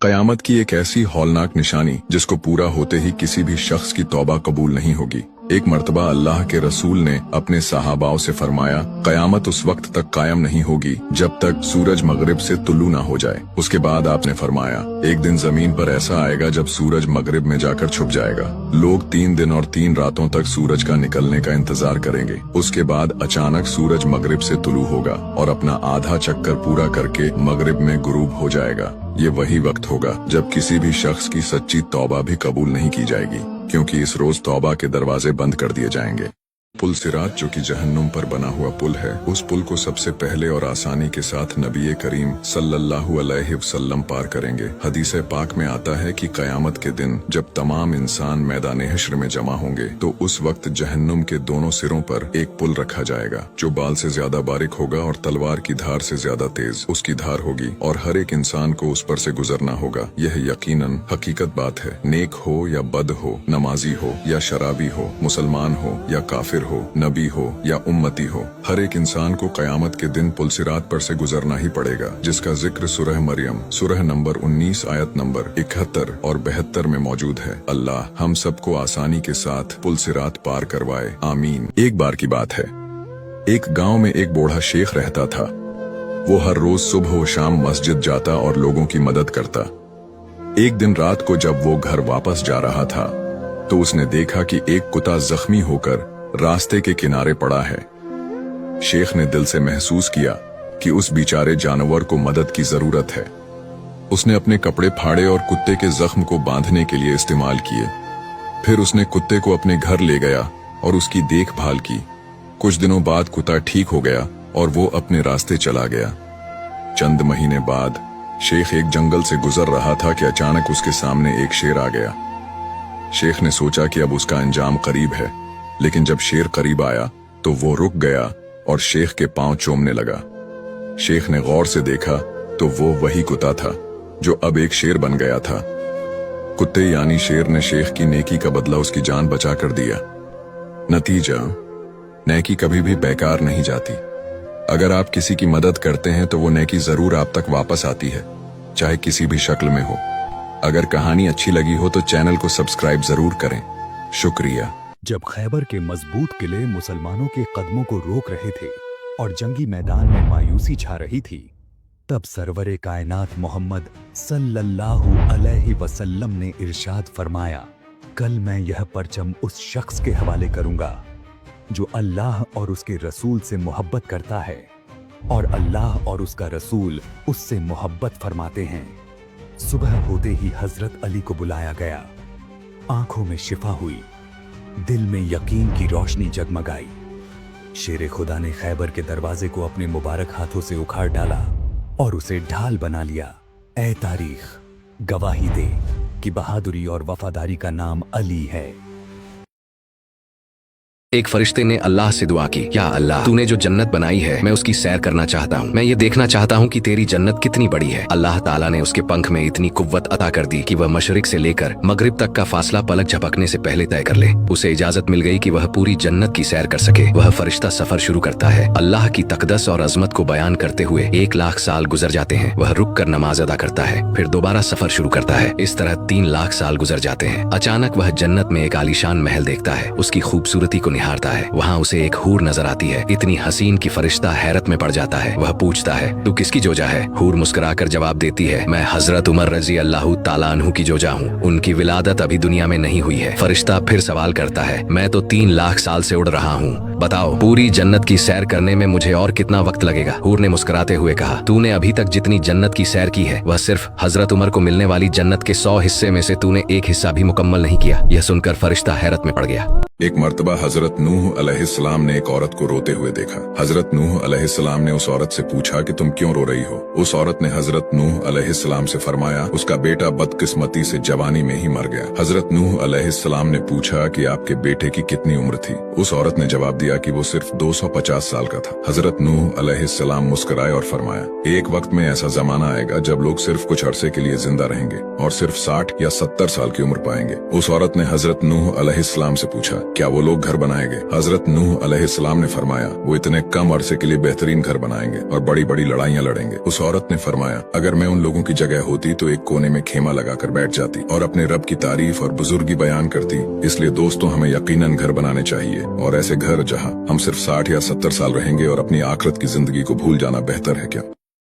क़यामत की एक ऐसी हौलनाक निशानी जिसको पूरा होते ही किसी भी शख्स की तौबा कबूल नहीं होगी। एक मर्तबा अल्लाह के रसूल ने अपने सहाबाओं से फरमाया, क़यामत उस वक्त तक कायम नहीं होगी जब तक सूरज मगरिब से तुलू ना हो जाए। उसके बाद आपने फरमाया, एक दिन जमीन पर ऐसा आएगा जब सूरज मगरिब में जाकर छुप जाएगा। लोग 3 दिन और 3 रातों तक सूरज का निकलने का इंतजार करेंगे। उसके बाद अचानक सूरज मगरिब से तुलू होगा और अपना आधा चक्कर पूरा करके मगरिब में गुरूब हो जाएगा। ये वही वक्त होगा जब किसी भी शख्स की सच्ची तौबा भी कबूल नहीं की जाएगी, क्योंकि इस रोज तौबा के दरवाजे बंद कर दिए जाएंगे। पुल सिरात, जो कि जहन्नुम पर बना हुआ पुल है, उस पुल को सबसे पहले और आसानी के साथ नबी करीम सल्लल्लाहु अलैहि वसल्लम पार करेंगे। हदीस पाक में आता है कि क़यामत के दिन जब तमाम इंसान मैदान हश्र में जमा होंगे तो उस वक्त जहन्नुम के दोनों सिरों पर एक पुल रखा जाएगा जो बाल से ज्यादा बारीक होगा और तलवार की धार से ज्यादा तेज उसकी धार होगी, और हर एक इंसान को उस पर से गुजरना होगा। यह यकीनन हकीकत बात है। नेक हो या बद हो, नमाजी हो या शराबी हो, मुसलमान हो या काफिर हो, नबी हो या उम्मती हो, हर एक इंसान को क़यामत के दिन पुल सिरात पर से गुजरना ही पड़ेगा, जिसका जिक्र सूरह मरियम सूरह नंबर 19 आयत नंबर 71 और 72 में मौजूद है। अल्लाह हम सबको आसानी के साथ पुल सिरात पार करवाए, आमीन। एक बार की बात है, एक गांव में एक बूढ़ा शेख रहता था। वो हर रोज सुबह व शाम मस्जिद जाता और लोगों की मदद करता। एक दिन रात को जब वो घर वापस जा रहा था तो उसने देखा कि एक कुत्ता जख्मी होकर रास्ते के किनारे पड़ा है। शेख ने दिल से महसूस किया कि उस बेचारे जानवर को मदद की जरूरत है। उसने अपने कपड़े फाड़े और कुत्ते के जख्म को बांधने के लिए इस्तेमाल किए। फिर उसने कुत्ते को अपने घर ले गया और उसकी देखभाल की। कुछ दिनों बाद कुत्ता ठीक हो गया और वो अपने रास्ते चला गया। चंद महीने बाद शेख एक जंगल से गुजर रहा था कि अचानक उसके सामने एक शेर आ गया। शेख ने सोचा कि अब उसका अंजाम करीब है, लेकिन जब शेर करीब आया तो वो रुक गया और शेख के पांव चूमने लगा। शेख ने गौर से देखा तो वो वही कुत्ता था जो अब एक शेर बन गया था। कुत्ते यानी शेर ने शेख की नेकी का बदला उसकी जान बचा कर दिया। नतीजा, नेकी कभी भी बेकार नहीं जाती। अगर आप किसी की मदद करते हैं तो वो नेकी जरूर आप तक वापस आती है, चाहे किसी भी शक्ल में हो। अगर कहानी अच्छी लगी हो तो चैनल को सब्सक्राइब जरूर करें। शुक्रिया। जब खैबर के मजबूत किले मुसलमानों के कदमों को रोक रहे थे और जंगी मैदान में मायूसी छा रही थी, तब सरवरे कायनात मोहम्मद सल्लल्लाहु अलैहि वसल्लम ने इरशाद फरमाया, कल मैं यह परचम उस शख्स के हवाले करूंगा जो अल्लाह और उसके रसूल से मोहब्बत करता है और अल्लाह और उसका रसूल उससे मोहब्बत फरमाते हैं। सुबह होते ही हजरत अली को बुलाया गया। आंखों में शिफा हुई, दिल में यकीन की रोशनी जगमगाई। शेर खुदा ने खैबर के दरवाजे को अपने मुबारक हाथों से उखाड़ डाला और उसे ढाल बना लिया। ऐ तारीख, गवाही दे कि बहादुरी और वफादारी का नाम अली है। एक फरिश्ते ने अल्लाह से दुआ की, या अल्लाह, तूने जो जन्नत बनाई है मैं उसकी सैर करना चाहता हूँ। मैं ये देखना चाहता हूँ कि तेरी जन्नत कितनी बड़ी है। अल्लाह ताला ने उसके पंख में इतनी कुव्वत अता कर दी कि वह मशरिक से लेकर मगरिब तक का फासला पलक झपकने से पहले तय कर ले। उसे इजाजत मिल गई कि वह पूरी जन्नत की सैर कर सके। वह फरिश्ता सफर शुरू करता है। अल्लाह की तकदस और अजमत को बयान करते हुए 1 लाख साल गुजर जाते हैं। वह रुक कर नमाज अदा करता है, फिर दोबारा सफर शुरू करता है। इस तरह 3 लाख साल गुजर जाते हैं। अचानक वह जन्नत में एक आलीशान महल देखता है। उसकी खूबसूरती को निहारता है। वहाँ उसे एक हूर नजर आती है, इतनी हसीन कि फरिश्ता हैरत में पड़ जाता है। वह पूछता है, तू किसकी जोजा है? हूर मुस्कुराकर जवाब देती है, मैं हजरत उमर रजी अल्लाह ताला अन्हु की जोजा हूँ। उनकी विलादत अभी दुनिया में नहीं हुई है। फरिश्ता फिर सवाल करता है, मैं तो 3 लाख साल से उड़ रहा हूँ, बताओ पूरी जन्नत की सैर करने में मुझे और कितना वक्त लगेगा? हूर ने मुस्कुराते हुए कहा, तूने अभी तक जितनी जन्नत की सैर की है वह सिर्फ हजरत उमर को मिलने वाली जन्नत के 100 हिस्से में से तूने 1 हिस्सा भी मुकम्मल नहीं किया। यह सुनकर फरिश्ता हैरत में पड़ गया। एक मर्तबा हजरत नूह अलैहिस्सलाम ने एक औरत को रोते हुए देखा। हजरत नूह अलैहिस्सलाम ने उस औरत से पूछा कि तुम क्यों रो रही हो? उस औरत ने हजरत नूह अलैहिस्सलाम से फरमाया, उसका बेटा बदकिस्मती से जवानी में ही मर गया। हजरत नूह अलैहिस्सलाम ने पूछा कि आपके बेटे की कितनी उम्र थी? उस औरत ने जवाब दिया, दिया कि वो सिर्फ 250 साल का था। हजरत नूह अलैहिस्सलाम मुस्कुराए और फरमाया, एक वक्त में ऐसा जमाना आएगा जब लोग सिर्फ कुछ अरसे के लिए जिंदा रहेंगे और सिर्फ 60 या 70 साल की उम्र पाएंगे। उस औरत ने हजरत नूह अलैहिस्सलाम से पूछा, क्या वो लोग घर बनाएंगे? हजरत नूह अलैहिस्सलाम ने फरमाया, वो इतने कम अरसे के लिए बेहतरीन घर बनाएंगे और बड़ी बड़ी लड़ाइयाँ लड़ेंगे। उस औरत ने फरमाया, अगर मैं उन लोगों की जगह होती तो एक कोने में खेमा लगाकर बैठ जाती और अपने रब की तारीफ और बुजुर्गी बयान करती। इसलिए दोस्तों, हमें यकीनन घर बनाने चाहिए और ऐसे घर जहाँ हम सिर्फ 60 या 70 साल रहेंगे और अपनी आखिरत की जिंदगी को भूल जाना बेहतर है क्या?